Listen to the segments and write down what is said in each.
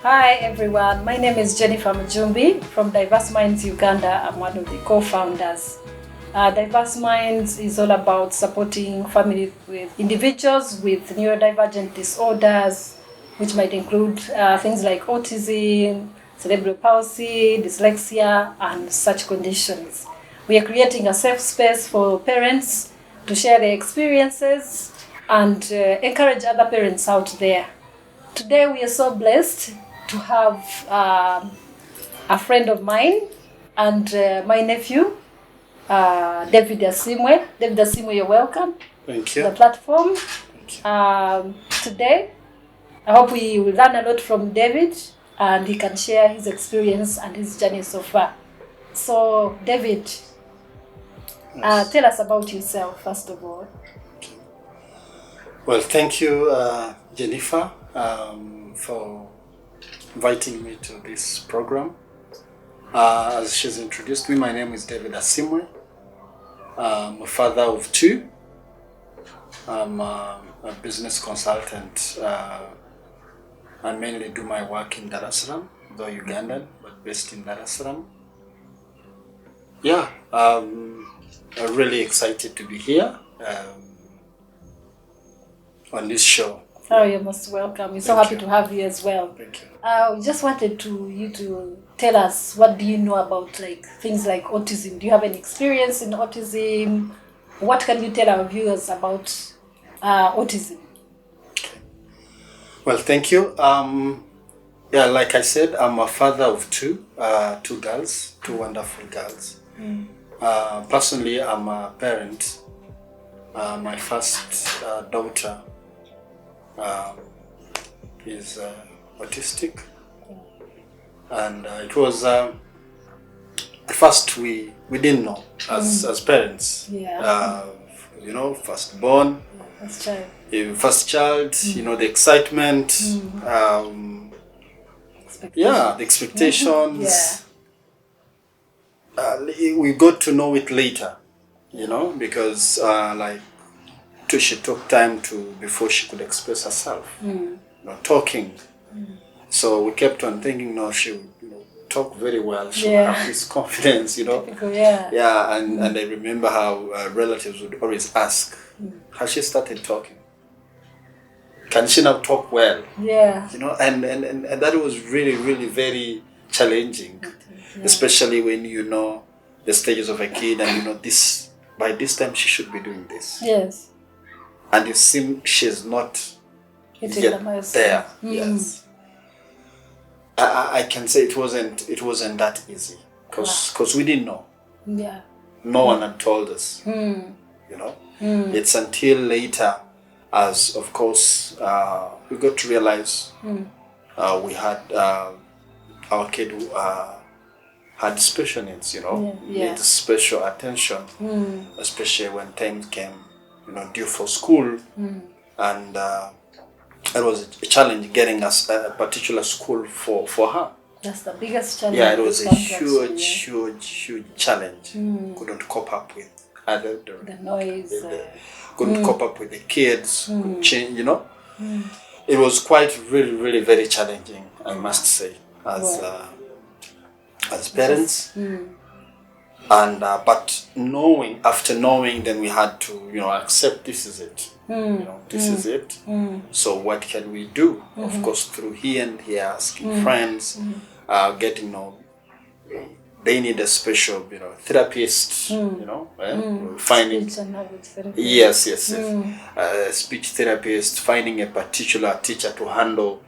Hi everyone, my name is JANEPHER MUJUMBI from Diverse Minds Uganda. I'm one of the co-founders. Diverse Minds is all about supporting families with individuals with neurodivergent disorders, which might include things like autism, cerebral palsy, dyslexia, and such conditions. We are creating a safe space for parents to share their experiences and encourage other parents out there. Today we are so blessed to have a friend of mine and my nephew, David ASIIMWE. David ASIIMWE, you're welcome. Thank you. To the platform. Thank you. Today, I hope we will learn a lot from David and he can share his experience and his journey so far. So, David, Yes. tell us about yourself, first of all. Well, thank you, Jennifer, for inviting me to this program. As she's introduced me, my name is David ASIIMWE. I'm a father of two. I'm a business consultant. I mainly do my work in Dar es Salaam, though Ugandan, but based in Dar es Salaam. Yeah, I'm really excited to be here on this show. Oh, you're most welcome. We're so Thank happy you. to have you as well. Thank you. We just wanted you to tell us, what do you know about things like autism? Do you have any experience in autism? What can you tell our viewers about autism? Well, thank you. Yeah, like I said, I'm a father of two girls, two wonderful girls. Personally, I'm a parent. My first daughter is autistic, and it was at first we didn't know as parents. Yeah. Firstborn, That's right. first child. The excitement. Yeah, the expectations. We got to know it later, because she took time before she could express herself, talking. So we kept on thinking, no, she would talk very well. She would have this confidence, Typical, yeah. Yeah, and I remember how relatives would always ask, has she started talking? Can she now talk well? Yeah. And that was really, really very challenging, especially when you know the stages of a kid and this, by this time she should be doing this. Yes. And you see she's not Hitting yet the milestone. there. Yes. I can say it wasn't that easy because we didn't know. Yeah. No one had told us. It's until later, as of course we got to realize we had our kid who had special needs, needs special attention, especially when time came, due for school, and it was a challenge getting us a particular school for her. That's the biggest challenge. Yeah, it was a huge challenge. Couldn't cope up with the noise. Couldn't cope up with the kids. Could change, It was quite really, really very challenging, I must say, as parents. And but after knowing, then we had to accept this is it. This is it. So what can we do? Of course, through here and here, asking friends, getting they need a special therapist. Finding yes, speech therapist, finding a particular teacher to handle.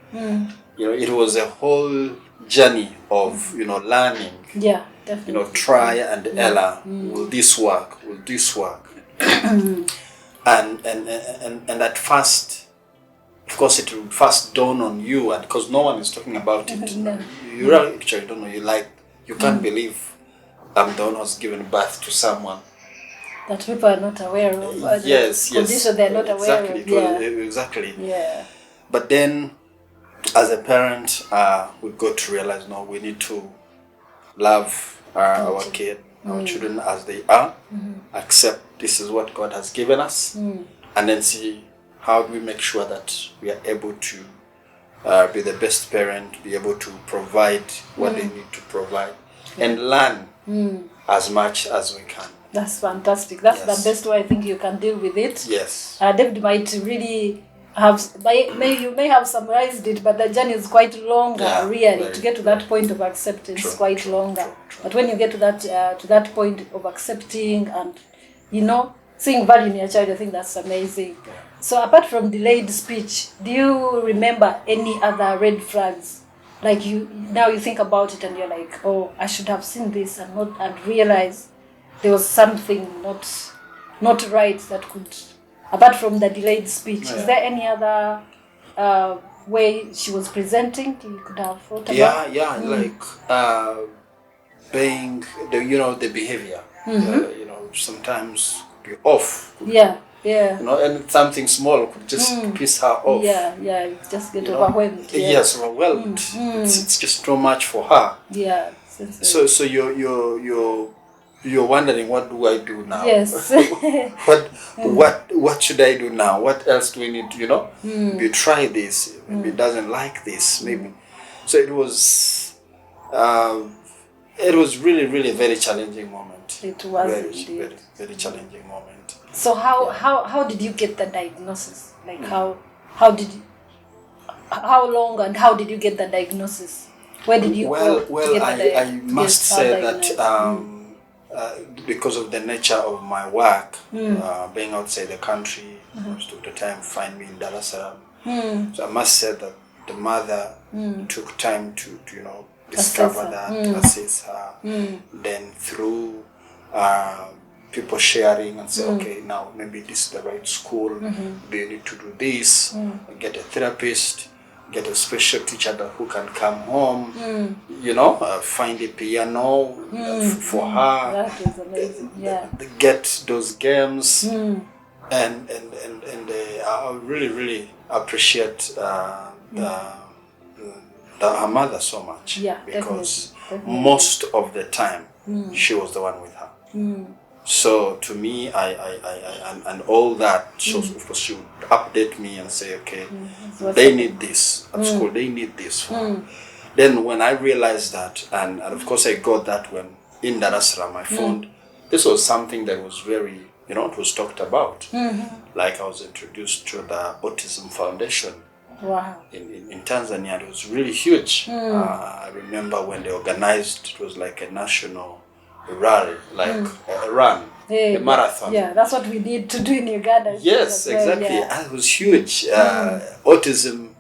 It was a whole journey of learning. Yeah, definitely. Try and error. Will this work? Will this work? and at first, of course, it will first dawn on you, and because no one is talking about it, No. you actually don't know. You can't believe I'm the one who's given birth to someone that people are not aware of. Yes. Condition they're not aware of. Exactly. Yeah. But then, as a parent, we got to realize, no, we need to love our kid, our children as they are, accept this is what God has given us, and then see how do we make sure that we are able to be the best parent, be able to provide what they need to provide, and learn as much as we can. That's fantastic. That's Yes. the best way I think you can deal with it. Yes. David might really have, you may have summarized it, but the journey is quite longer, Yeah, really, very, to get to that point of acceptance. True, Quite true, longer. true. But when you get to that point of accepting and, seeing value in your child, I think that's amazing. Yeah. So apart from delayed speech, do you remember any other red flags? Like now you think about it and you're like, oh, I should have seen this and realize there was something not right that could, apart from the delayed speech. Yeah. Is there any other way she was presenting you could have thought about? Yeah, like being the behavior. Sometimes could be off. Yeah. And something small could just piss her off. Yeah, just get overwhelmed. Yeah. Yes, overwhelmed. It's just too much for her. Yeah. So you're wondering, what do I do now? Yes. what should I do now? What else do we need to, we try this, maybe it doesn't like this, maybe. So it was really, really very challenging moment. It was very, indeed. very, very challenging moment. So how did you get the diagnosis? Like how long and how did you get the diagnosis? Where did you go? Well, I must say that because of the nature of my work, being outside the country, most of the time find me in Dar es Salaam. So I must say that the mother took time to discover that, assess her, then through people sharing and say, okay, now maybe this is the right school, maybe you need to do this, get a therapist, get a special teacher who can come home, find a piano for her. That is amazing. Yeah. Get those games, and I really, really appreciate her mother so much. Yeah, because definitely. most of the time she was the one with her. So to me, and all that, so of course she would update me and say, okay, they need this at school, they need this. Then when I realized that, and of course I got that when in Dar es Salaam, I found this was something that was very, it was talked about. Like I was introduced to the Autism Foundation. Wow. In Tanzania, it was really huge. I remember when they organized, it was like a national rally, like a run, a marathon. Yeah, that's what we need to do in Uganda. Yes, exactly. Yeah. And it was huge. Autism,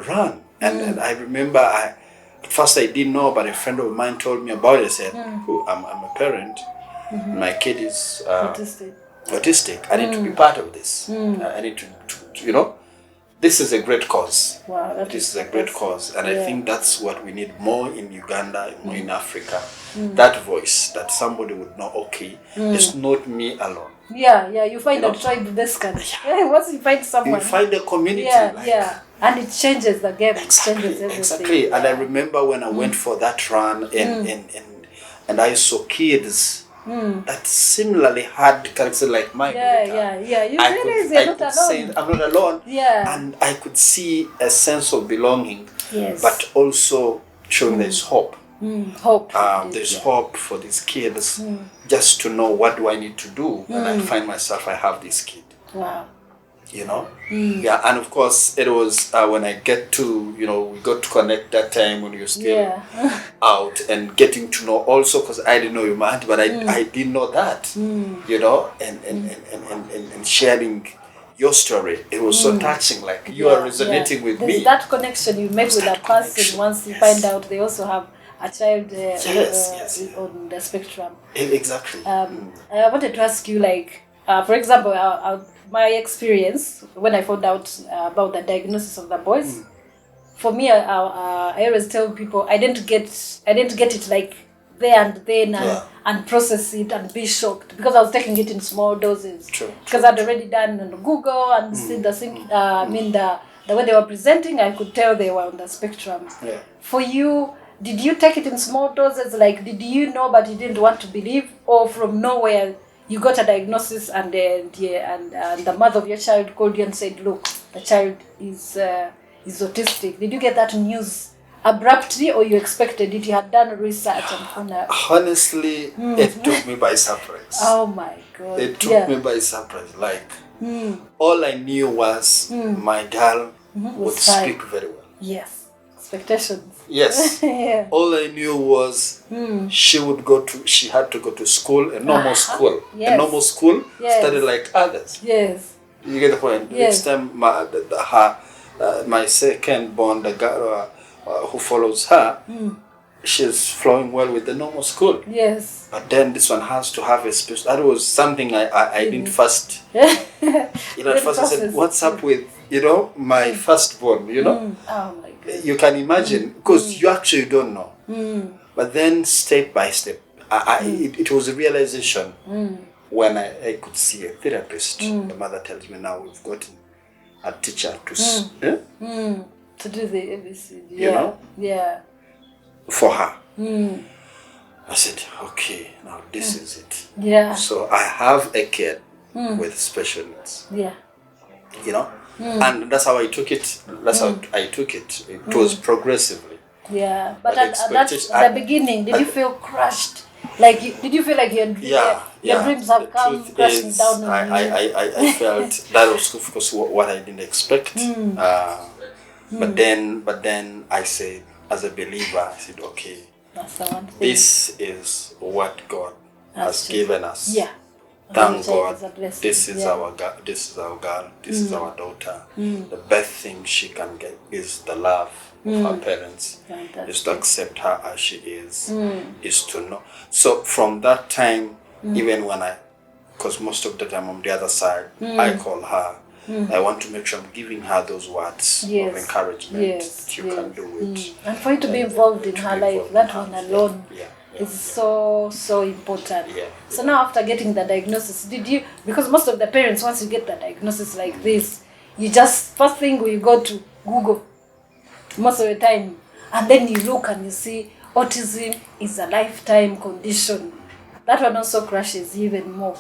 run. And I remember, at first I didn't know, but a friend of mine told me about it. I said, I'm a parent. My kid is autistic. I need to be part of this. I need to this is a great cause. Wow, this is a great cause. And I think that's what we need more in Uganda, more in Africa. That voice, that somebody would know, okay, it's not me alone. Yeah, you find a tribe basically. Yeah, once you find someone. You find a community. Yeah. And it changes the game. Exactly, it changes everything. exactly. And I remember when I went for that run and I saw kids that similarly had character like mine. Yeah. You realize you're not alone. I'm not alone. Yeah. And I could see a sense of belonging. Yes. But also showing there's hope. Hope. There's hope for these kids. Just to know, what do I need to do when I find myself, I have this kid. Wow. Yeah, and of course it was when I get to, we got to connect that time when you're still out and getting to know also, because I didn't know your man, but I didn't know that, and sharing your story. It was so touching, like you are resonating with There's me. That connection you make with a person once you find out they also have a child on the spectrum. Exactly. I wanted to ask you, like, for example, my experience when I found out about the diagnosis of the boys. For me, I always tell people I didn't get it like there and then and process it and be shocked, because I was taking it in small doses. Because I'd already done on Google and see the thing. The way they were presenting, I could tell they were on the spectrum. Yeah. For you, did you take it in small doses? Like, did you know but you didn't want to believe, or from nowhere you got a diagnosis and the mother of your child called you and said, look, the child is is autistic? Did you get that news abruptly, or you expected it? You had done research and found out? Honestly, it took me by surprise. Oh my God. It took me by surprise. Like, all I knew was my girl would speak very well. Yes. Expectations. Yes. Yeah. All I knew was she had to go to school, a normal school. Yes. A normal school, Yes. study like others. Yes. You get the point? Yes. Next time, my second born, the girl who follows her, she's flowing well with the normal school. Yes. But then this one has to have a special. That was something I didn't first. At first I said, "What's up with my firstborn?" Oh my God. You can imagine, because you actually don't know. But then step by step, it was a realization when I could see a therapist. The mother tells me, now we've gotten a teacher To do the ABCD. Yeah. For her. I said, okay, now this is it. Yeah. So I have a kid with special needs. Yeah. And that's how I took it. That's how I took it. It was progressively. Yeah. But at the beginning, did you feel crushed? Like, did you feel like your dreams have come crashing down on you? I felt that was, of course, what I didn't expect. But then I said, as a believer, I said, okay, that's the one thing. this is what God has given us. Yeah. Thank God. This is our girl. This is our girl. This is our daughter. The best thing she can get is the love of her parents. Fantastic. Is to accept her as she is to know. So from that time, even when because most of the time on the other side, I call her. I want to make sure I'm giving her those words of encouragement that you can do it. And for you to be involved in her life, that one alone is so important. Yeah. So now after getting the diagnosis, because most of the parents, once you get the diagnosis like this, you just, first thing you go to Google, most of the time, and then you look and you see autism is a lifetime condition. That one also crashes even more.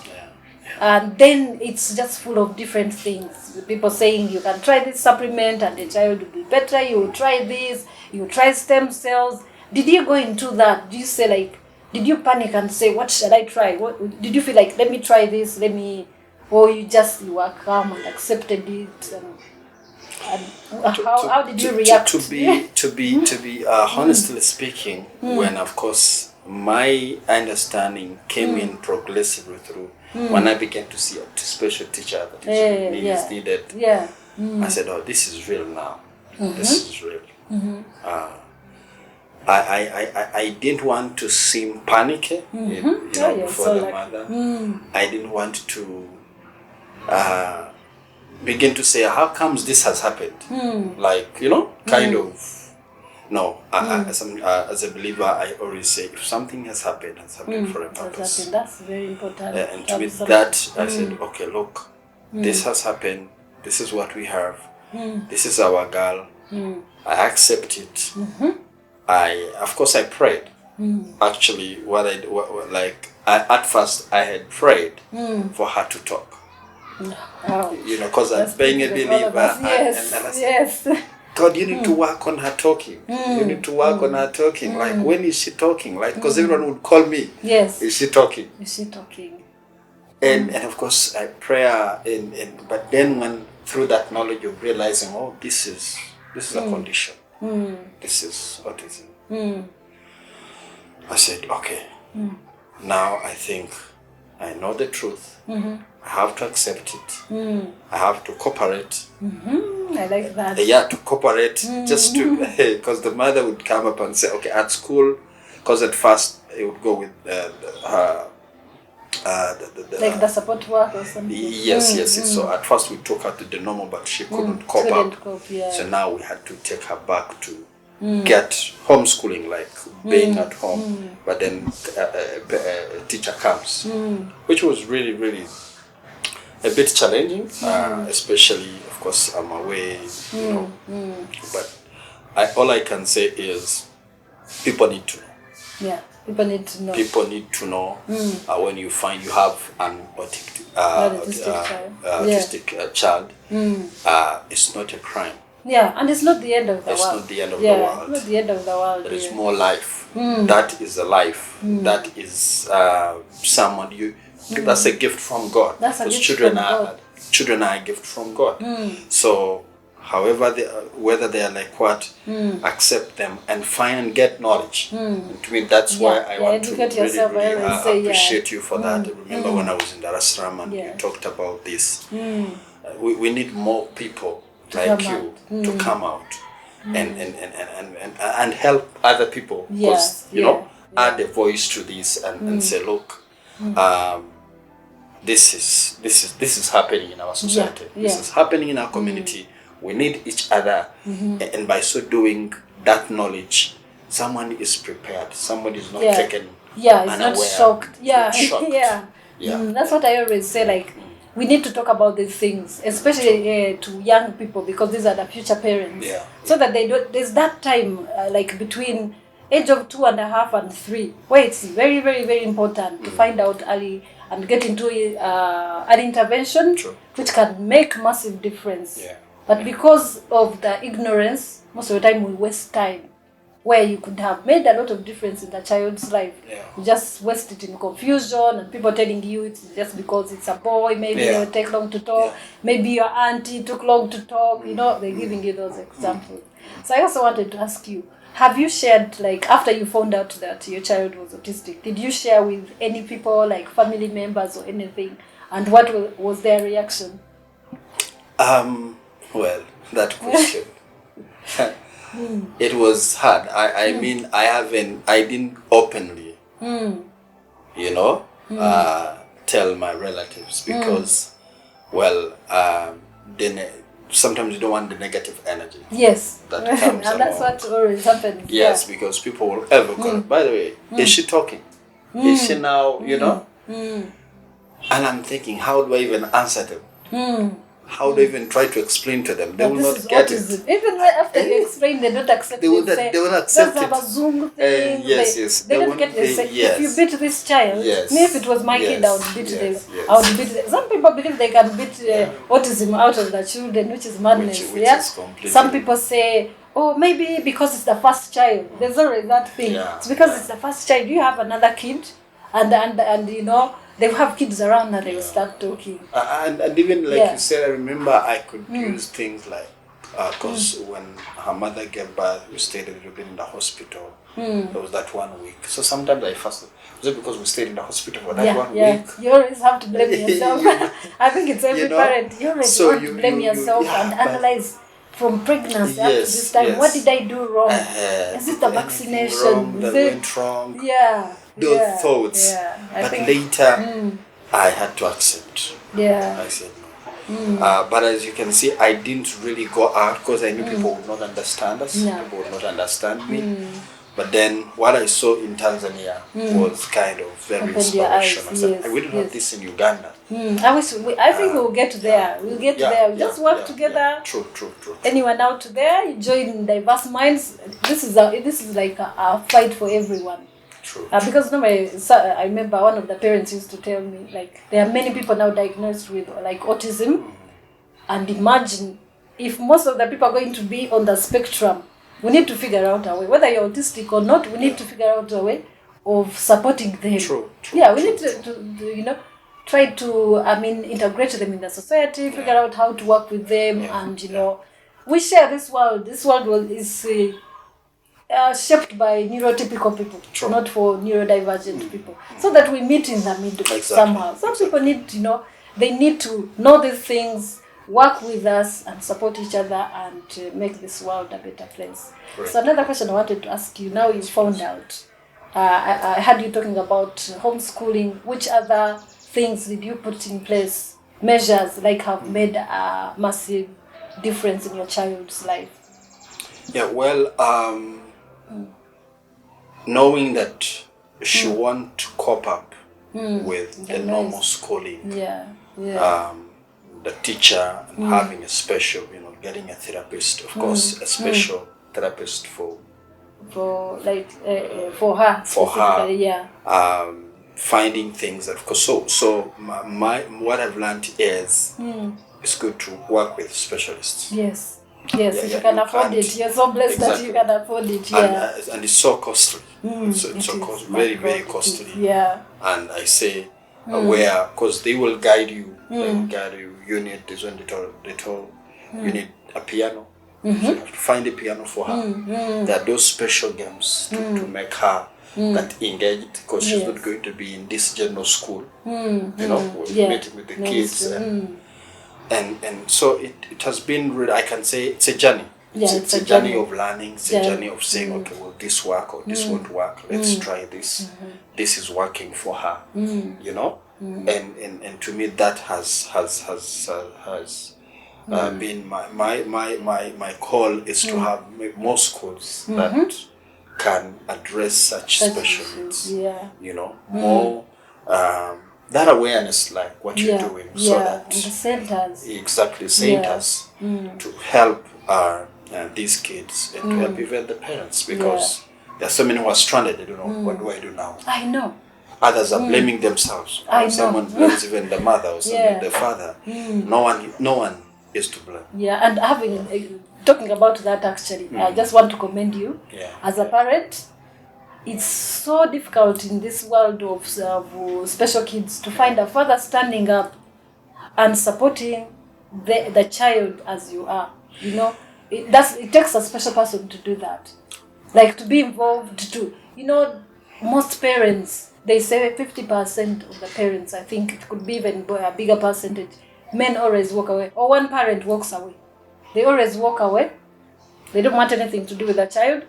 And then it's just full of different things. People saying you can try this supplement and the child will be better. You will try this. You will try stem cells. Did you go into that? Did you say like, did you panic and say, what shall I try? What did you feel like? Let me try this. Or you were calm and accepted it. How did you react? To be honestly speaking, when of course my understanding came in progressively through. When I began to see a special teacher that is needed, I said, oh, this is real now. This is real. I didn't want to seem panicky, before the mother. I didn't want to begin to say, how comes this has happened? Like, kind of. No, as a believer, I always say, if something has happened for a purpose. That's very important. And with that, I said, okay, look, this has happened. This is what we have. This is our girl. I accept it. Of course, I prayed. Actually, at first, I had prayed for her to talk. Because I'm being a believer. Yes. God, you need to work on her talking. You need to work on her talking. Like, when is she talking? Like, because everyone would call me. Yes. Is she talking? Is she talking? And of course, I pray. But then when through that knowledge of realizing, oh, this is a condition. This is autism. I said, okay. Now I think I know the truth. I have to accept it. I have to cooperate. I like that. To cooperate, just to, because the mother would come up and say, okay, at school, because at first it would go with her. Like the support work or something. Yes. So at first we took her to the normal, but she couldn't cope up. So now we had to take her back to get homeschooling, like being at home. But then a teacher comes, which was really, really a bit challenging, especially, of course, I'm away, But all I can say is people need to know. Yeah, people need to know. People need to know when you find you have an autistic child, it's not a crime. Yeah, and it's not the end of the world. It's not the end of yeah, the world. It's not the end of the world. There is more life. That is a life. That is someone you. That's a gift from God. That's a because gift from God. Children are a gift from God. So, however they are, whether they are like what, accept them and find and get knowledge. And to me, that's why I want to really appreciate you for that. I remember when I was in Dar es Salaam and you talked about this. We need more people like you to come out and help other people because add a voice to this and say, look, this is happening in our society. This is happening in our community. We need each other, and by so doing, that knowledge, someone is prepared. Somebody is not taken. Yeah, it's not shocked. Yeah, shocked. That's what I always say. Like, we need to talk about these things, especially to young people, because these are the future parents. So that they don't. There's that time, like between age of 2.5 and 3, where it's very, very, very important to find out early and get into an intervention, which can make massive difference. But because of the ignorance, most of the time we waste time where you could have made a lot of difference in the child's life. You just waste it in confusion and people telling you it's just because it's a boy, maybe it'll take long to talk, maybe your auntie took long to talk, they're giving you those examples. So I also wanted to ask you, have you shared, like, after you found out that your child was autistic, did you share with any people, like family members or anything? And what was their reaction? Well, that question. It was hard. I mean, I didn't openly, tell my relatives because, then sometimes you don't want the negative energy. Yes. That comes and that's what always happens. Yes, because people will ever go, by the way, is she talking? Is she now, And I'm thinking, how do I even answer them? How do I even try to explain to them? They will not get autism. It. Even after you explain, they don't accept it. They will accept it. That's a Zoom thing. Yes. They don't get it. If you beat this child, me if it was my kid, I would beat them. I would beat them. Some people believe they can beat autism out of the children, which is madness. Which is completely. Some people say, oh, maybe because it's the first child. There's always that thing. It's because it's the first child. You have another kid, and they will have kids around and they will start talking. And even like you said, I remember I could use things like, because when her mother gave birth, we stayed a little bit in the hospital. There was that 1 week. So sometimes I fasted. Was it because we stayed in the hospital for that 1 week? You always have to blame yourself. I think it's every parent. You always have to blame yourself and analyze from pregnancy up to this time. What did I do wrong? Is it the vaccination? That went wrong? Those thoughts. But later, I had to accept. I said no. But as you can see, I didn't really go out because I knew people would not understand us. People would not understand me. But then what I saw in Tanzania was kind of very inspirational. I said, we don't have this in Uganda. I think we'll get there. We'll get there. We just work together. True. Anyone out there, you join Diverse Minds. This is like a fight for everyone. True. Because I remember one of the parents used to tell me, like, there are many people now diagnosed with like autism, and imagine if most of the people are going to be on the spectrum. We need to figure out a way, whether you're autistic or not. We need to figure out a way of supporting them. True. We need to try to integrate them in the society, figure out how to work with them, and we share this world. This world is shaped by neurotypical people, not for neurodivergent people, so that we meet in the middle somehow. Some people need they need to know these things, work with us and support each other and make this world a better place. Great. So another question I wanted to ask you, now you found out, I heard you talking about homeschooling. Which other things did you put in place, measures like have made a massive difference in your child's life? Knowing that she want to cope up with the normal schooling, the teacher and having a special, getting a therapist, of course, a special therapist for her. For her, finding things that, of course. So what I've learned is it's good to work with specialists. Yes. Yes, if you can afford it, you're so blessed that you can afford it. Yeah, and it's so costly. It's so very, very costly. Yeah, and I say where, because they will guide you. They will guide you. You need this one. They told you need a piano. So you have to find a piano for her. There are those special games to make her that engaged, because she's not going to be in this general school. Meeting with the kids and so it has been really, I can say it's a journey. It's a journey of learning. It's a journey of saying, okay, will this work or this won't work? Let's try this. This is working for her. And to me that has been my call is to have more schools that can address such special needs. More that awareness, like what you're doing, so that and the centers centers to help these kids and to help even the parents, because there are so many who are stranded. They don't know, what do I do now? I know. Others are blaming themselves. Someone blames even the mother or someone the father. No one is to blame. Yeah, and talking about that, actually, I just want to commend you as a parent. It's so difficult in this world of special kids to find a father standing up and supporting the child as you are. It takes a special person to do that, like to be involved too. Most parents, they say 50% of the parents, I think it could be even a bigger percentage, men always walk away, or one parent walks away. They always walk away. They don't want anything to do with the child.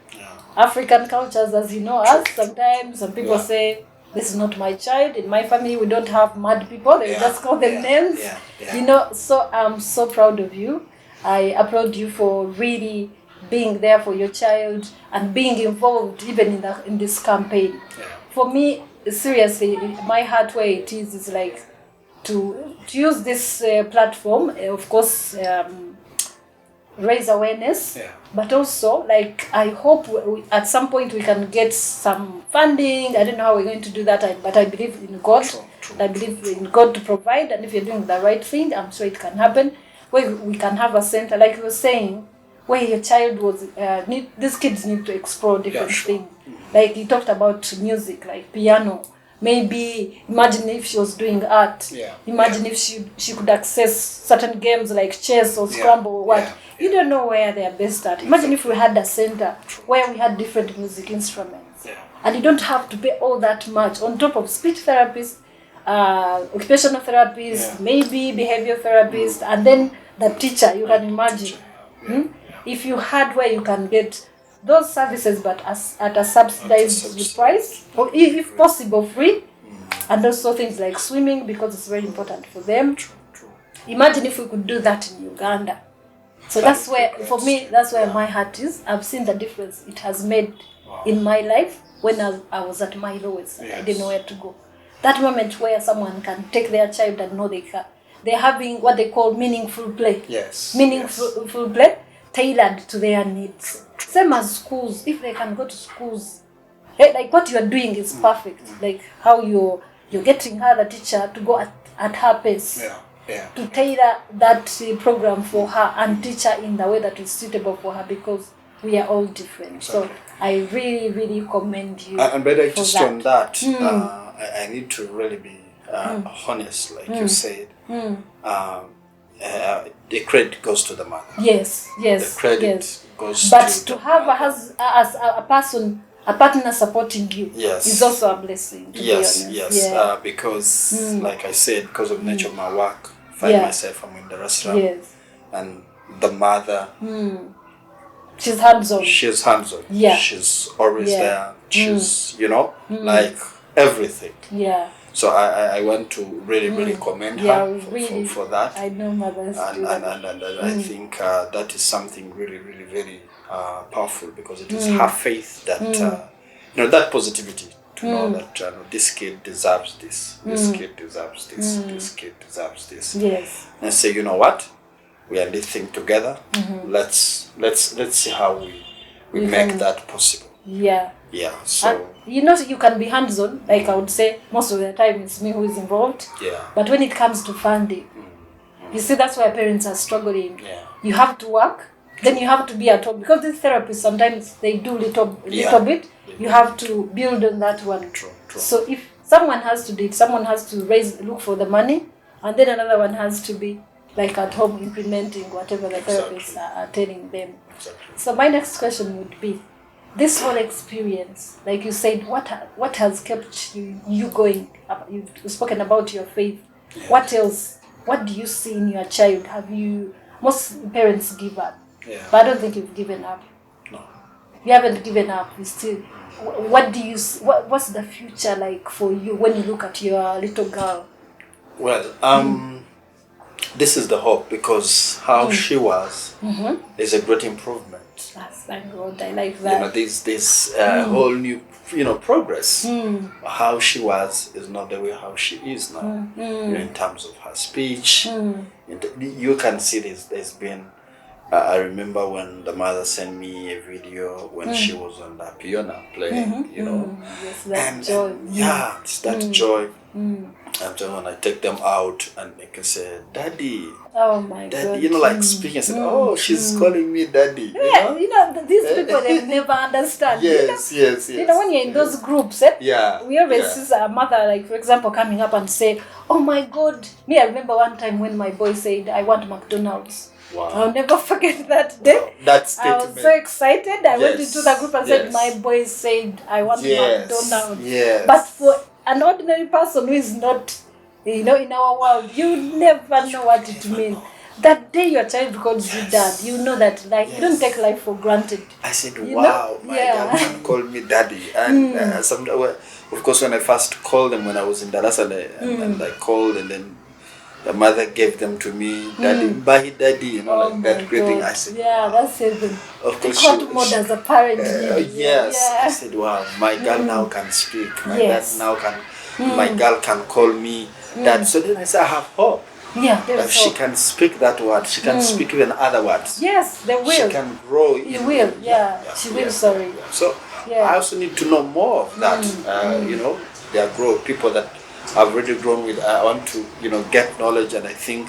African cultures, as you know, sometimes some people say, this is not my child. In my family, we don't have mad people. They just call them names. So I'm so proud of you. I applaud you for really being there for your child and being involved even in this campaign. For me, seriously, my heart where it is like to use this platform, of course, raise awareness, but also, like, I hope at some point we can get some funding. I don't know how we're going to do that, but I believe in God. I believe in God to provide, and if you're doing the right thing, I'm sure it can happen, where we can have a center, like you were saying, where your child was, these kids need to explore different things. Like you talked about music, like piano. Maybe imagine if she was doing art. Imagine if she could access certain games like chess or Scrabble or what. You don't know where they are best at. Imagine if we had a center where we had different music instruments. And you don't have to pay all that much on top of speech therapists, occupational therapists, maybe behavior therapists, and then the teacher. You can imagine. If you had where you can get those services, but at a subsidized price, or if possible free, and also things like swimming, because it's very important for them. Imagine if we could do that in Uganda. So that's where, for me, that's where my heart is. I've seen the difference it has made in my life when I was at my lowest. I didn't know where to go. That moment where someone can take their child and know they're having what they call meaningful play. Meaningful play tailored to their needs. Same as schools, if they can go to schools, like what you are doing is perfect. Like how you're getting her, the teacher, to go at her pace, to tailor that program for her and teach her in the way that is suitable for her, because we are all different. So I really, really commend you. And better just on that, I need to really be honest, like you said. The credit goes to the mother. Yes. The credit goes but to have as a person, a partner supporting you is also a blessing, to be honest. Because like I said, because of the nature of my work, I find myself, I'm in the restaurant, and the mother, she's hands-on. She's always there. She's, like everything. So I want to really commend her for that. I know mothers and I think that is something really very powerful, because it is her faith that that positivity to know that this kid deserves this, this kid deserves this, this kid deserves this. And say, you know what, we are in this thing together. Let's see how we make that possible. So you can be hands-on, like I would say most of the time it's me who is involved. But when it comes to funding, you see, that's why parents are struggling. You have to work then you have to be at home, because these therapists sometimes they do little bit. You have to build on that one. True. So if someone has to do it, someone has to look for the money, and then another one has to be like at home implementing whatever the therapists are telling them. Exactly. So my next question would be, this whole experience, like you said, what has kept you going? You've spoken about your faith. Yes. What else? What do you see in your child? Most parents give up. Yeah. But I don't think you've given up. No. You haven't given up. You still. What do you? What's the future like for you when you look at your little girl? Well, this is the hope, because how she was is a great improvement. Yes, thank God. I like that. This whole new, progress. How she was is not the way how she is now. In terms of her speech, you can see there's been. I remember when the mother sent me a video when she was on the piano playing, Yes, that joy. It's that joy. And then when I take them out and they can say, "Daddy," oh my Daddy, God. Like speaking, say, "Oh, she's calling me Daddy." Yeah, these people they never understand. Yes. When you're in those groups, we always see a mother, like for example, coming up and say, "Oh my God." Me, I remember one time when my boy said, "I want McDonald's." Wow. I'll never forget that day. Wow. That statement. I was so excited. I went into the group and said, "My boy said I want McDonald's." Yes. But for an ordinary person who is not, in our world, you never know what it means. That day your child calls you dad, you know that you don't take life for granted. I said, wow, my dad can call me daddy. And of course, when I first called them when I was in Dar es Salaam, and I called, and then the mother gave them to me, Daddy, bye, Daddy, like that great thing. I said, that's it. Of course, what more does a parent need? Yes. I said, wow, my girl now can speak. My dad now can, my girl can call me dad. So then I said, I have hope. Yeah, that she can speak that word. She can speak even other words. Yes, they will. She can grow. You will, she will, sorry. So I also need to know more of that. There are people that I've already grown with. I want to, get knowledge, and I think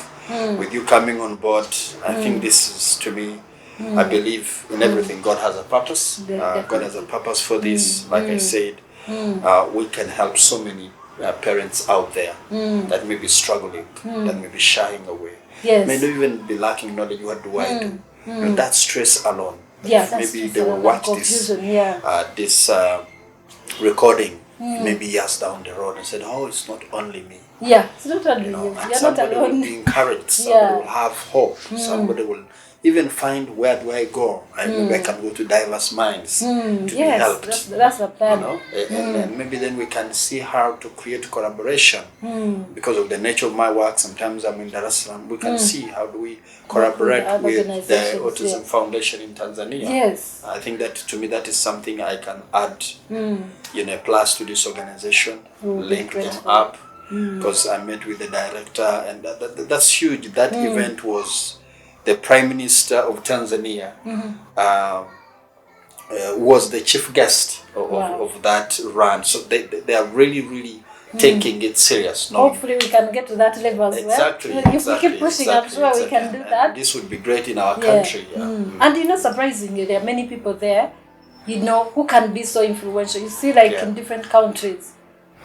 with you coming on board, I think this is, to me, I believe in everything. God has a purpose. God has a purpose for this. Like I said, we can help so many parents out there that may be struggling, that may be shying away, may not even be lacking knowledge. What do I do? That stress alone. Maybe they will watch this recording maybe years down the road and said, "Oh, it's not only me." Yeah, it's not only you. You're not alone. Will be encouraged. Somebody will have hope. Somebody will even find, where do I go? Maybe I can go to Diverse Minds to be helped. That's the plan. And maybe then we can see how to create collaboration. Because of the nature of my work, sometimes I'm in Dar es Salaam. We can see how do we collaborate with the Autism Foundation in Tanzania. Yes. I think that, to me, that is something I can add, plus to this organization, link them up. Because I met with the director, and that's huge. That event was the Prime Minister of Tanzania was the chief guest of that run. So they are really, really taking it serious. Hopefully we can get to that level as well. Exactly. If we keep pushing, I'm sure we can do that. This would be great in our country. And surprisingly, there are many people there, who can be so influential. You see, in different countries,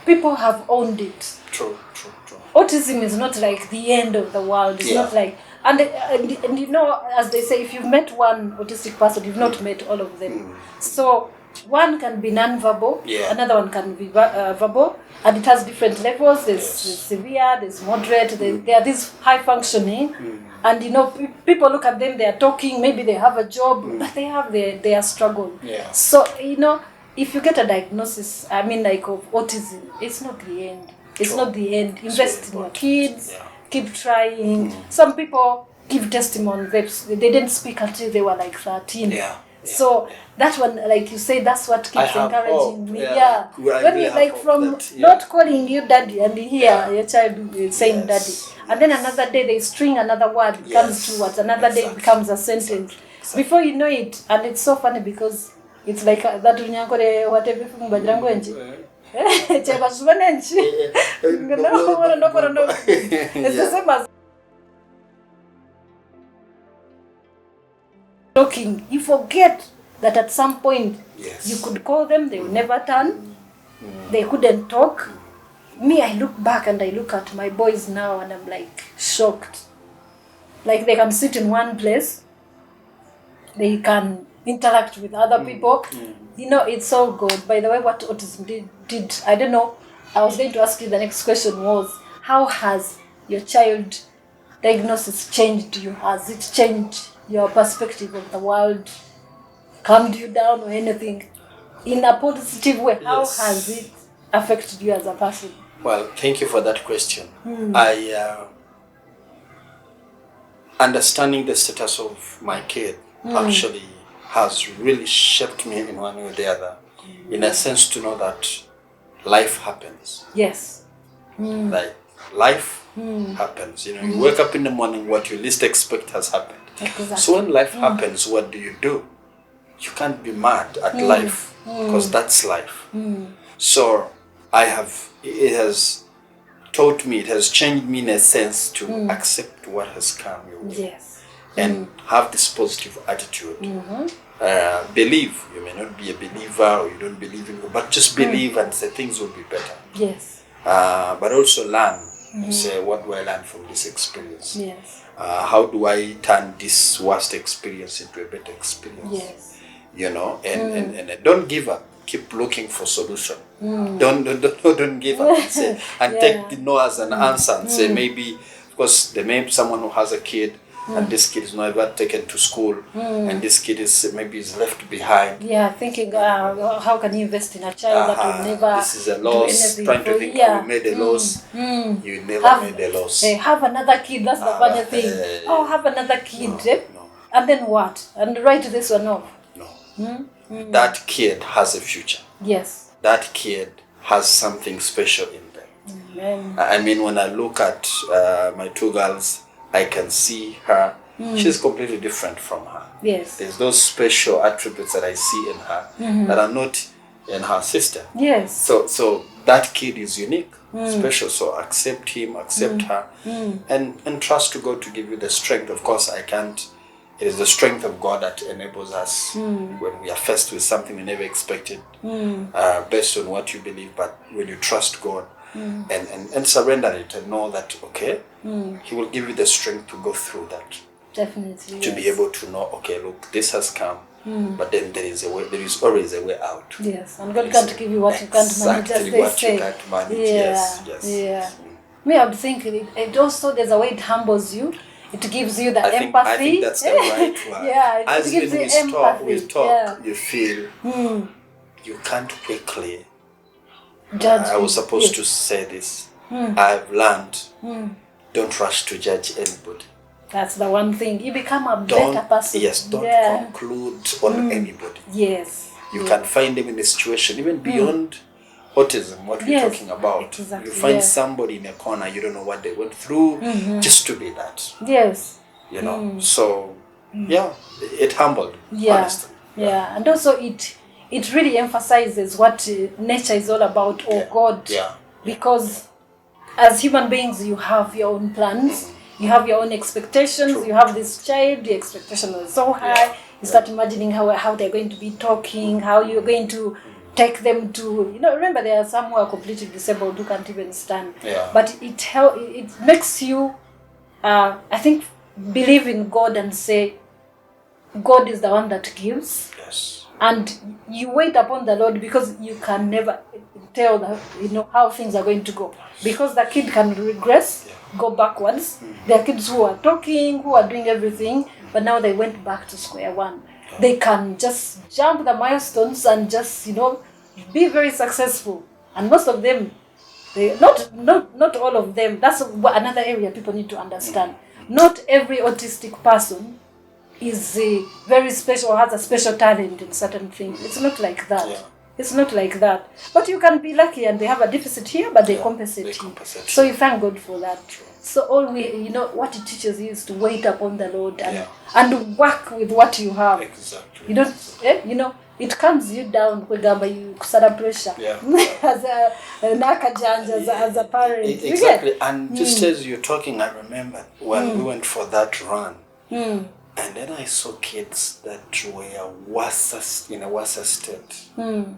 people have owned it. True. Autism is not like the end of the world. It's not like, and as they say, if you've met one autistic person, you've not met all of them. So one can be non-verbal, another one can be verbal, and it has different levels. There's severe, there's moderate, there are these high functioning, and people look at them, they are talking, maybe they have a job, but they have their struggle. So if you get a diagnosis, of autism, it's not the end. It's not the end. Invest in your kids. Keep trying. Some people give testimony. They didn't speak until they were 13. So that one, like you say, that's what keeps encouraging me. When you from not calling you daddy, and here your child is saying daddy, and then another day they string another word, becomes two words. Another day it becomes a sentence. Before you know it, and it's so funny because it's like that unyankore whatever from Bajrango. It's the same as talking, you forget that at some point you could call them, they will never turn. They couldn't talk. Me, I look back and I look at my boys now and I'm like shocked. Like they can sit in one place, they can interact with other people. You know, it's so good. By the way, what autism did, I don't know. I was going to ask you, the next question was, how has your child diagnosis changed you? Has it changed your perspective of the world, calmed you down or anything? In a positive way, how has it affected you as a person? Well, thank you for that question. Understanding the status of my kid actually has really shaped me in one way or the other. In a sense, to know that life happens. Yes. Like life happens. You know, you wake up in the morning, what you least expect has happened. Exactly. So when life happens, what do? You can't be mad at life because that's life. So it has taught me, it has changed me in a sense to accept what has come your way. Yes. And have this positive attitude. Believe. You may not be a believer or you don't believe in God, but just believe and say things will be better. Yes. But also learn and say, what do I learn from this experience? Yes. How do I turn this worst experience into a better experience? Yes. You know, and don't give up. Keep looking for solution. Don't give up and say and take the no as an answer and say maybe because there may be someone who has a kid and this kid is not ever taken to school and this kid is left behind. Yeah, thinking how can you invest in a child that will never this is a loss. Trying to think we made a loss. You never made a loss. Have another kid. That's the funny thing. Have another kid. No. And then what? And write this one off. No. That kid has a future. Yes. That kid has something special in them. Amen. I mean, when I look at my two girls, I can see her. She's completely different from her. Yes. There's those special attributes that I see in her that are not in her sister. Yes. So that kid is unique, special. So accept him, accept her, and trust to God to give you the strength. Of course, I can't. It is the strength of God that enables us when we are faced with something we never expected, based on what you believe. But when you trust God and surrender it and know that, okay, He will give you the strength to go through that. Definitely. To be able to know, okay, look, this has come, but then there is a way. There is always a way out. Yes, and God can't give you what you can't manage. As they what say. you can't manage. Yeah. Yes. Yeah. Me, I would think it also, there's a way it humbles you. It gives you the empathy. I think that's the right word. Yeah, as it gives when you empathy. we talk, you feel you can't quickly Judge. I was supposed to say this. I've learned don't rush to judge anybody. That's the one thing. You become a better person. Yes, don't conclude on anybody. Yes. You can find them in a situation even beyond autism, what we're talking about. Exactly. You find somebody in a corner, you don't know what they went through, just to be that. Yes. You know, so it humbled, honestly. Yeah, and also it really emphasizes what nature is all about, or God. Yeah. Because as human beings, you have your own plans, you have your own expectations. True. You have this child, the expectation was so high. You start imagining how they're going to be talking, how you're going to take them to, remember there are some who are completely disabled who can't even stand. Yeah. But it makes you, I think, believe in God and say, God is the one that gives. Yes. And you wait upon the Lord because you can never tell how things are going to go. Because the kid can regress, go backwards. There are kids who are talking, who are doing everything, but now they went back to square one. They can just jump the milestones and just, be very successful. And most of them, not all of them. That's another area people need to understand. Not every autistic person is very special or has a special talent in certain things. It's not like that. Yeah. It's not like that. But you can be lucky and they have a deficit here, but they compensate. So you thank God for that. True. So what it teaches you is to wait upon the Lord and work with what you have. Exactly. You don't, it calms you down kwegamba you kusala pressure. Yeah. as a parent. Exactly. And just as you're talking, I remember when we went for that run. And then I saw kids that were worse, in a worse state, you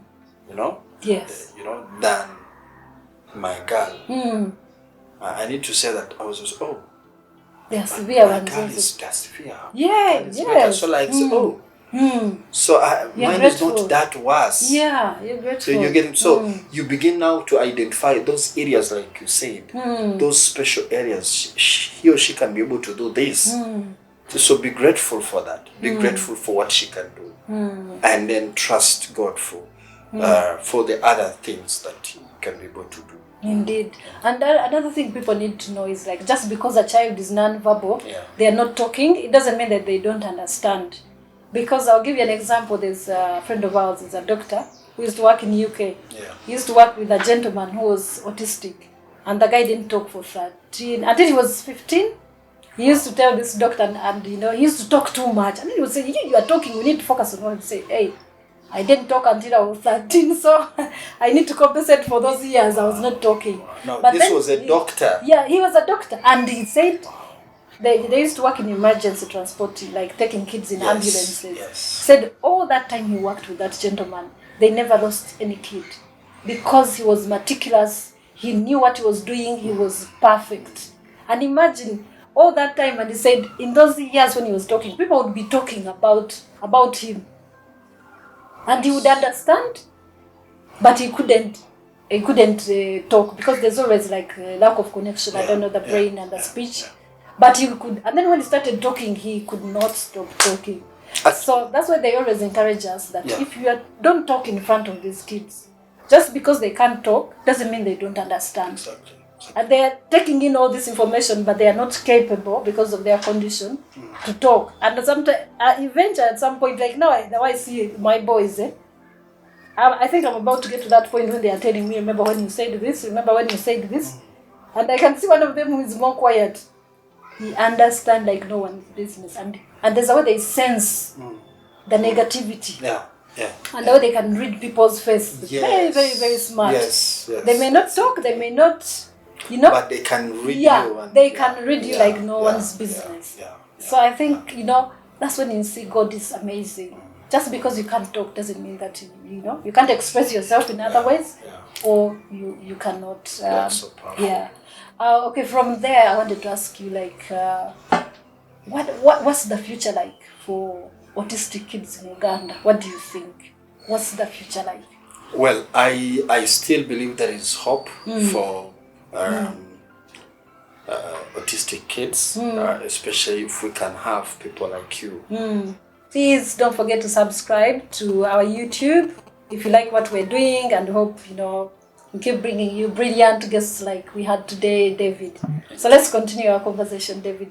know, Yes. than my girl. I need to say that I was just, They are severe my ones. girl is just severe. Yeah, It's better. yes. So like, so mine is not that worse. Yeah, you're grateful. So you're getting, so you begin now to identify those areas, like you said, those special areas. He or she can be able to do this. So be grateful for that. Be grateful for what she can do, and then trust God for the other things that He can be able to do. Indeed. And another thing people need to know is, like, just because a child is non-verbal, they are not talking, it doesn't mean that they don't understand. Because I'll give you an example. There's a friend of ours, is a doctor, who used to work in UK. He used to work with a gentleman who was autistic. And the guy didn't talk for 13, until he was 15. He used to tell this doctor, and he used to talk too much. And then he would say, you are talking, we need to focus on what you say. Hey, I didn't talk until I was 13, so I need to compensate for those years I was not talking. No, but this was a doctor. Yeah, he was a doctor. And he said they used to work in emergency transporting, like taking kids in ambulances. Yes. Said all that time he worked with that gentleman, they never lost any kid. Because he was meticulous, he knew what he was doing, he was perfect. And imagine all that time, and he said in those years when he was talking, people would be talking about him. And he would understand, but he couldn't talk, because there's always like a lack of connection. I don't know, the brain and the speech. But he could, and then when he started talking, he could not stop talking. So that's why they always encourage us that if you don't talk in front of these kids, just because they can't talk doesn't mean they don't understand. Exactly. And they are taking in all this information, but they are not capable, because of their condition, to talk. And sometimes, eventually, at some point, like now I see my boys, I think I'm about to get to that point when they are telling me, remember when you said this, remember when you said this. And I can see one of them who is more quiet. He understands like no one's business. And there's a way they sense the negativity. And the way they can read people's faces. Very, very, very smart. Yes. They may not talk, they may not, but they can read you. Yeah, they can read you like no one's business. So I think, that's when you see God is amazing. Just because you can't talk doesn't mean that, you can't express yourself in other ways, or you cannot. That's so powerful. Okay, from there, I wanted to ask you, like, what's the future like for autistic kids in Uganda? What do you think? What's the future like? Well, I still believe there is hope for autistic kids, especially if we can have people like you. Please don't forget to subscribe to our YouTube if you like what we're doing, and hope, we keep bringing you brilliant guests like we had today, David. So let's continue our conversation, David.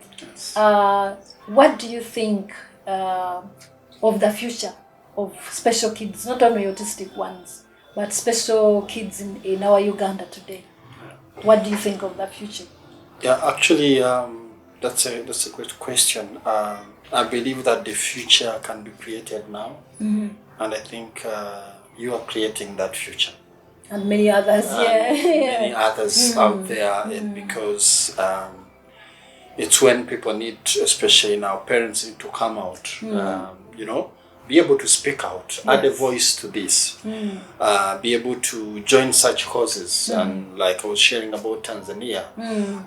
What do you think of the future of special kids, not only autistic ones, but special kids in our Uganda today? What do you think of the future? Yeah, actually, that's a great question. I believe that the future can be created now, and I think you are creating that future. And many others, many others out there, because it's when people need, especially now, parents need to come out, be able to speak out, add a voice to this, be able to join such causes. And like I was sharing about Tanzania,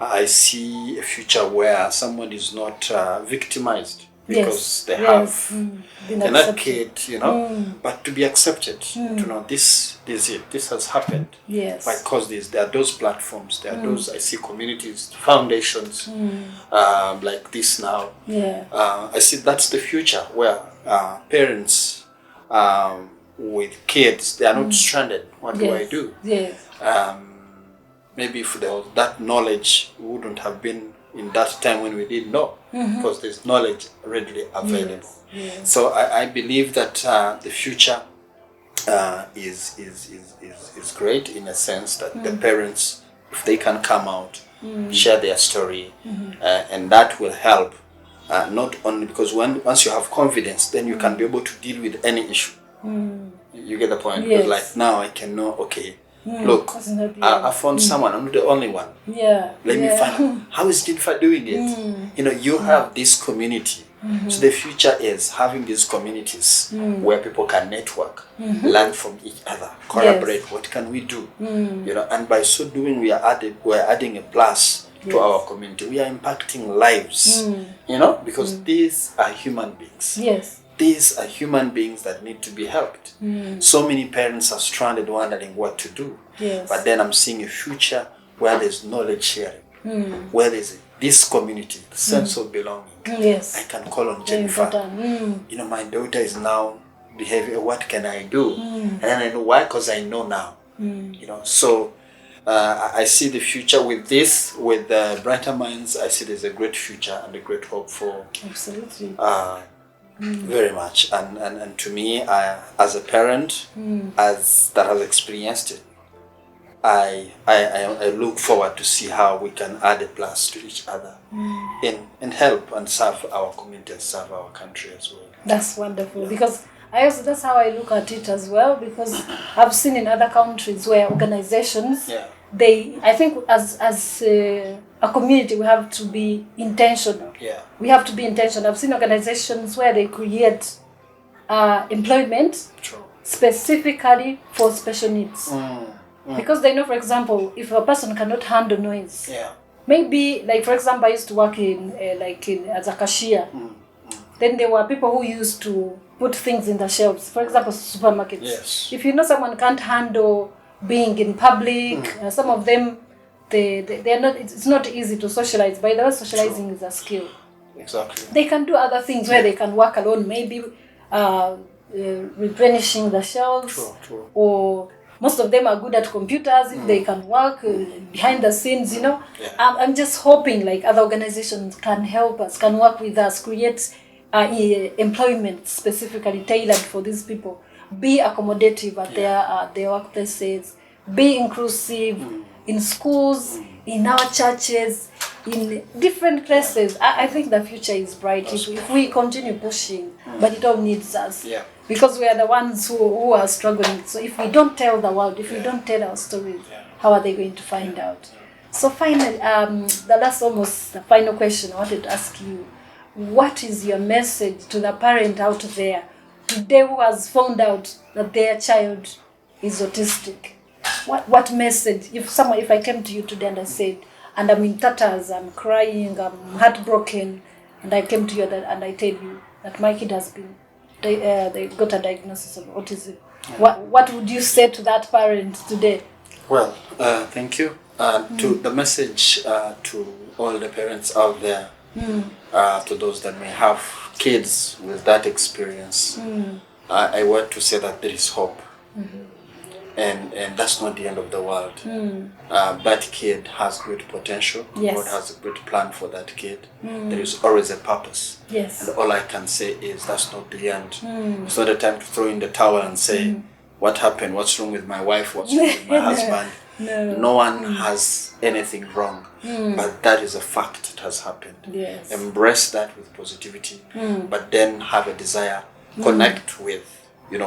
I see a future where someone is not victimized because they have an kid, but to be accepted, to know this is it, this has happened. Because there are those platforms, there are those, I see communities, foundations like this now. I see that's the future where parents with kids, they are not stranded. What do I do? Maybe if there was that knowledge, we wouldn't have been in that time when we didn't know, because there's knowledge readily available. So I believe that the future is great, in a sense that the parents, if they can come out, share their story, and that will help. Not only because once you have confidence, then you can be able to deal with any issue. You get the point? Because like now I can know, okay, look, I found someone, I'm not the only one. Let me find out, how is JANEPHER doing it? You have this community So the future is having these communities where people can network, learn from each other, collaborate. Yes. What can we do? You know, and by so doing, we're adding a plus to our community. We are impacting lives. You know, because these are human beings. Yes. These are human beings that need to be helped. So many parents are stranded wondering what to do. Yes. But then I'm seeing a future where there's knowledge sharing, where there's this community, the sense of belonging. Yes. I can call on Jennifer. You know, my daughter is now behaving. What can I do? And then I know why, because I know now. You know, so I see the future with this, with Brighter Minds. I see there's a great future and a great hope for. Absolutely. Very much, and to me, as a parent, as that has experienced it, I look forward to see how we can add a plus to each other and help and serve our community and serve our country as well. That's wonderful, because that's how I look at it as well, because I've seen in other countries where organizations, I think as a community, we have to be intentional. Yeah. We have to be intentional. I've seen organizations where they create employment specifically for special needs. Because they know, for example, if a person cannot handle noise, maybe, like for example, I used to work in as a cashier. Then there were people who used to put things in the shelves. For example, supermarkets. Yes. If you know someone can't handle being in public, some of them, they're not. It's not easy to socialize. By the way, socializing is a skill. Exactly. They can do other things where they can work alone. Maybe replenishing the shelves. True. Or most of them are good at computers. If they can work behind the scenes, you know. Yeah. I'm just hoping like other organizations can help us, can work with us, create employment specifically tailored for these people. Be accommodative at their workplaces. Be inclusive in schools, in our churches, in different places. I think the future is bright if we continue pushing, but it all needs us. Yeah. Because we are the ones who are struggling. So if we don't tell the world, if we don't tell our stories, how are they going to find out? So finally, the final question I wanted to ask you. What is your message to the parent out there today who has found out that their child is autistic? What message? If I came to you today and I said, and I'm in tatters, I'm crying, I'm heartbroken, and I came to you and I tell you that my kid has been, they got a diagnosis of autism. What would you say to that parent today? Well, thank you. To the message to all the parents out there, to those that may have kids with that experience, I want to say that there is hope. And that's not the end of the world. That kid has great potential. Yes. God has a great plan for that kid. There is always a purpose. Yes. And all I can say is that's not the end. It's not a time to throw in the towel and say, what happened? What's wrong with my wife? What's wrong with my husband? No one has anything wrong. But that is a fact that has happened. Yes. Embrace that with positivity, but then have a desire, connect with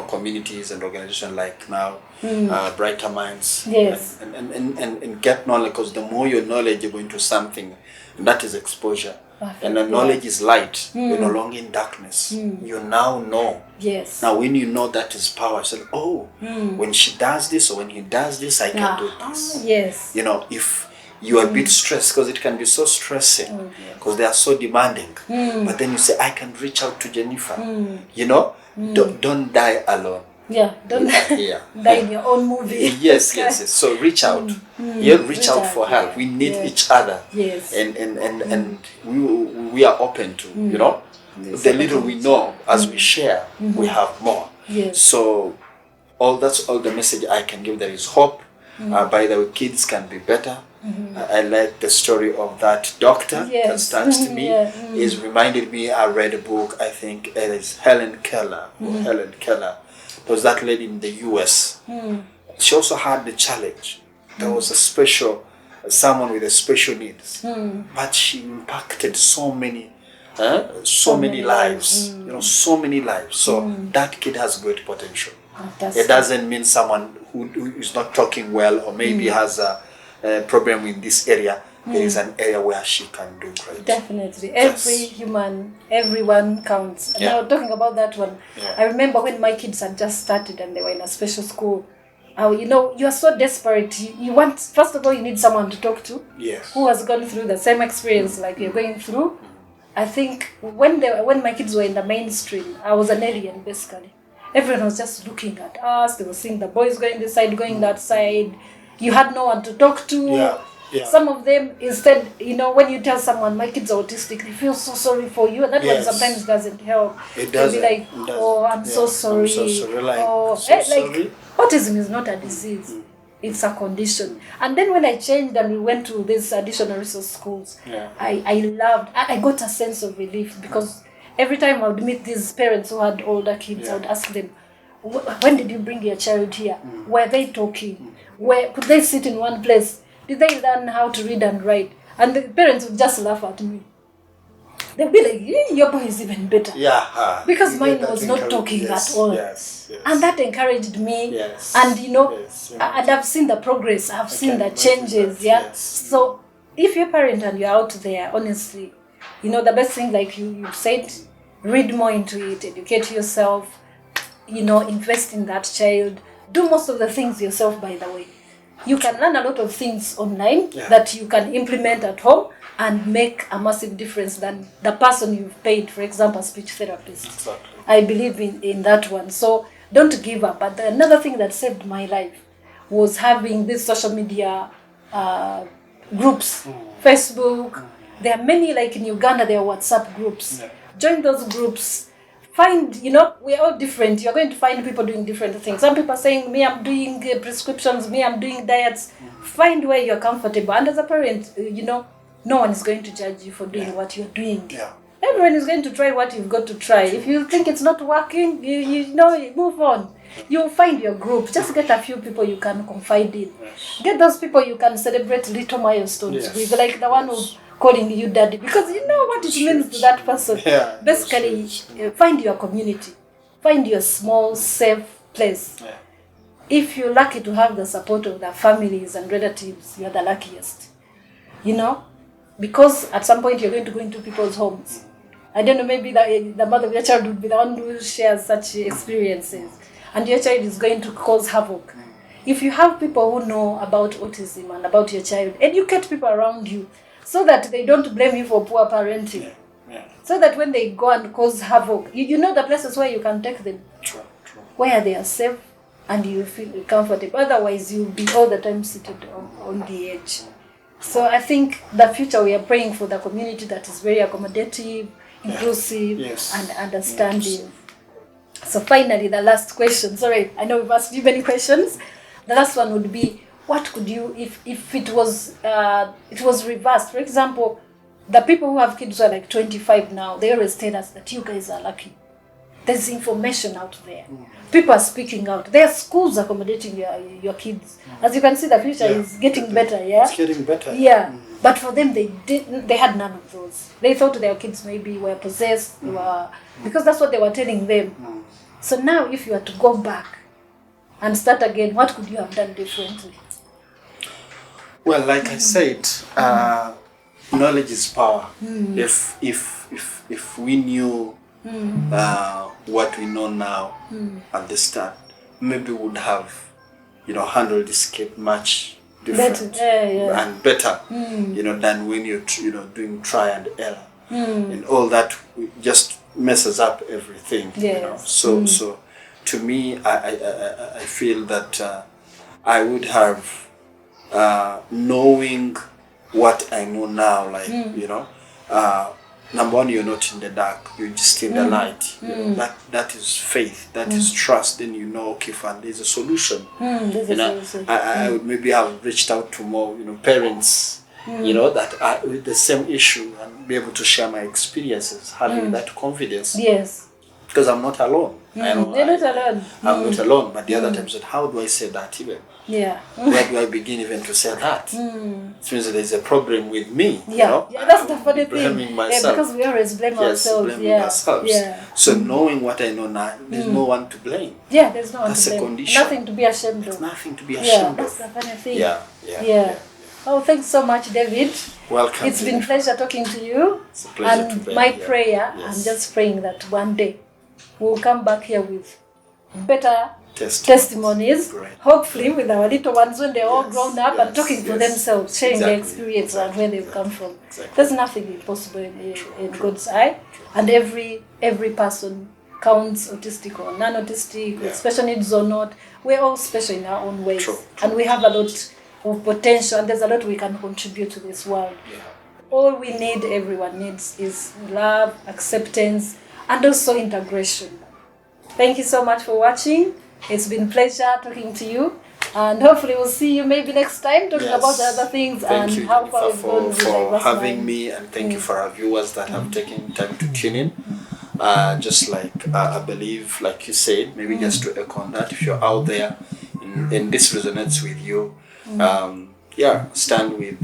communities and organizations like now, Brighter Minds, yes. and get knowledge, because the more your knowledge, you're going to something, and that is exposure. And the knowledge is light. You're no longer in darkness. You now know. Yes. Now when you know, that is power. So, when she does this or when he does this, I can do this. Yes. If you are a bit stressed, because it can be so stressing, because they are so demanding. But then you say, I can reach out to Jennifer. Don't die alone. Yeah, don't die in your own movie. Yes. So reach out. Reach out for help. We need each other. Yes. And we are open to, the little we know, as we share, we have more. Yes. So that's all the message I can give. There is hope. By the way, kids can be better. I like the story of that doctor that stands to me. It's reminded me, I read a book, I think it is Helen Keller. Helen Keller. There was that lady in the US. She also had the challenge. There was someone with a special needs. But she impacted so many lives. So many lives. So that kid has great potential. It doesn't mean someone who is not talking well or maybe has a problem in this area there is an area where she can do great. Definitely. Yes. Everyone counts. Yeah. Now, talking about that one, Yeah. I remember when my kids had just started and they were in a special school. You know, you are so desperate. You want, first of all, you need someone to talk to. Yes. Who has gone through the same experience like you're going through. I think when my kids were in the mainstream, I was an alien basically. Everyone was just looking at us. They were seeing the boys going this side, going that side. You had no one to talk to. Yeah. Yeah. Some of them, instead, you know, when you tell someone my kids are autistic, they feel so sorry for you, and that Yes. one sometimes doesn't help. It They'll doesn't. be like, It doesn't. oh, I'm so sorry. I'm so sorry. Like, oh, so sorry. like autism is not a disease. It's a condition. And then when I changed and we went to these additional resource schools, Yeah. I got a sense of relief because every time I would meet these parents who had older kids, I would ask them, when did you bring your child here? Were they talking? Where could they sit in one place? Did they learn how to read and write? And the parents would just laugh at me. They'd be like, your boy is even better. Yeah. Because You mine get that was not talking at all. Yes. Yes. And that encouraged me. Yes. And you know, Yes. and I've seen the progress, I've seen can the imagine changes, that, yeah. yes. So if you're a parent and you're out there, honestly, you know, the best thing, like you said, read more into it, educate yourself, you know, invest in that child. Do most of the things yourself, by the way. You can learn a lot of things online that you can implement at home and make a massive difference than the person you've paid, for example, speech therapist. Exactly. I believe in that one. So don't give up. But another thing that saved my life was having these social media groups, Facebook. There are many, like in Uganda, there are WhatsApp groups. Yeah. Join those groups. Find, you know, we're all different. You're going to find people doing different things. Some people are saying, me, I'm doing prescriptions, me, I'm doing diets. Find where you're comfortable. And as a parent, you know, no one is going to judge you for doing what you're doing. Yeah. Everyone is going to try what you've got to try. If you think it's not working, you know, you move on. You'll find your group. Just get a few people you can confide in. Yes. Get those people you can celebrate little milestones Yes. with, like the one who's calling you daddy, because you know what it means to that person. Yeah. Basically, find your community. Find your small, safe place. Yeah. If you're lucky to have the support of the families and relatives, you're the luckiest. You know? Because at some point you're going to go into people's homes. I don't know, maybe the mother of your child would be the one who shares such experiences. And your child is going to cause havoc. If you have people who know about autism and about your child, educate people around you so that they don't blame you for poor parenting. Yeah. Yeah. So that when they go and cause havoc, you know the places where you can take them, True. where they are safe and you feel comfortable. Otherwise, you'll be all the time seated on the edge. So I think the future, we are praying for the community that is very accommodative, inclusive, Yes. and understanding. So finally, the last question. Sorry, I know we've asked you many questions. The last one would be, what could you, if it was reversed? For example, the people who have kids who are like 25 now, they always tell us that you guys are lucky. There's information out there. People are speaking out. There are schools accommodating your kids. As you can see, the future is getting better. Yeah, It's getting better. yeah. But for them, they had none of those. They thought their kids maybe were possessed, because that's what they were telling them. So now, if you were to go back and start again, what could you have done differently? Well, like I said, knowledge is power. If we knew what we know now at the start, maybe we would have, handled this kid much different and better, than when you're doing try and error, and all that just messes up everything. So to me, I feel that I would have, knowing what I know now, like number one, you're not in the dark, you're just in the light. That is faith, that is trust. Then okay, fine, there's a solution. I would maybe have reached out to more parents that are with the same issue and be able to share my experiences, having that confidence. Yes. Because I'm not alone. You're not alone. I'm not alone. But the other times, how do I say that even? Yeah. Where do I begin even to say that? It means that there's a problem with me. Yeah, that's the funny thing. Blaming myself. Because we always blame ourselves. Blaming ourselves. Yeah. So knowing what I know now, there's no one to blame. Yeah, there's no one That's to blame. a condition. Nothing to be ashamed of. There's nothing to be ashamed that's of. the funny thing. Yeah. Oh, thanks so much, David. Welcome. It's been a pleasure talking to you. It's a pleasure and to be my here. prayer, Yes. I'm just praying that one day we'll come back here with better Testimonies. Great. hopefully with our little ones when they're all Yes, grown up and talking for yes. themselves, sharing their Exactly, experience and where they've come from. Exactly. There's nothing impossible in God's eye. And every person counts, autistic or non-autistic, with special needs or not. We're all special in our own ways. True. And we have a lot of potential, and there's a lot we can contribute to this world. Yeah. All we need, everyone needs, is love, acceptance, and also integration. Thank you so much for watching. It's been a pleasure talking to you. And hopefully we'll see you maybe next time talking about the other things Thank and you, how far we've gone Jennifer, with for diverse having mind. me, and thank you for our viewers that have taken time to tune in. Just like I believe, like you said, maybe just to echo on that, if you're out there and this resonates with you, stand with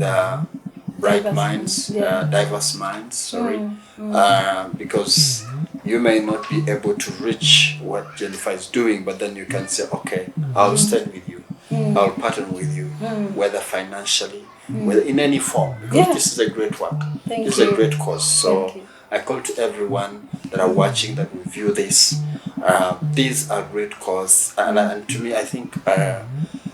bright Diverse minds, minds, diverse minds, because you may not be able to reach what Jennifer is doing, but then you can say, okay, I'll stand with you, I'll partner with you, whether financially, whether in any form, because this is a great work. This is a great cause. So I call to everyone that are watching, that will view this. These are great cause, and to me, I think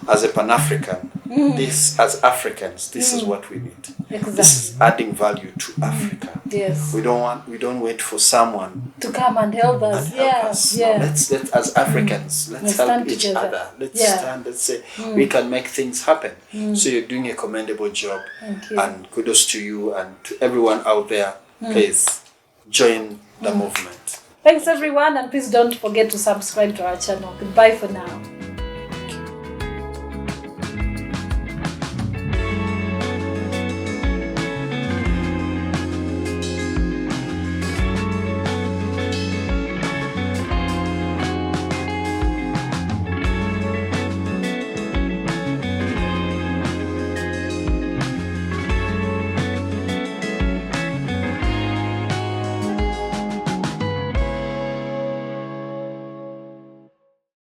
as a Pan-African, this as Africans, this is what we need. Exactly. This is adding value to Africa. Yes. We don't wait for someone to come and help us. and help us. No, let's as Africans, let's help each together. other. Let's stand. Let's say we can make things happen. So you're doing a commendable job, and kudos to you and to everyone out there. Please join the movement. Thanks everyone, and please don't forget to subscribe to our channel. Goodbye for now.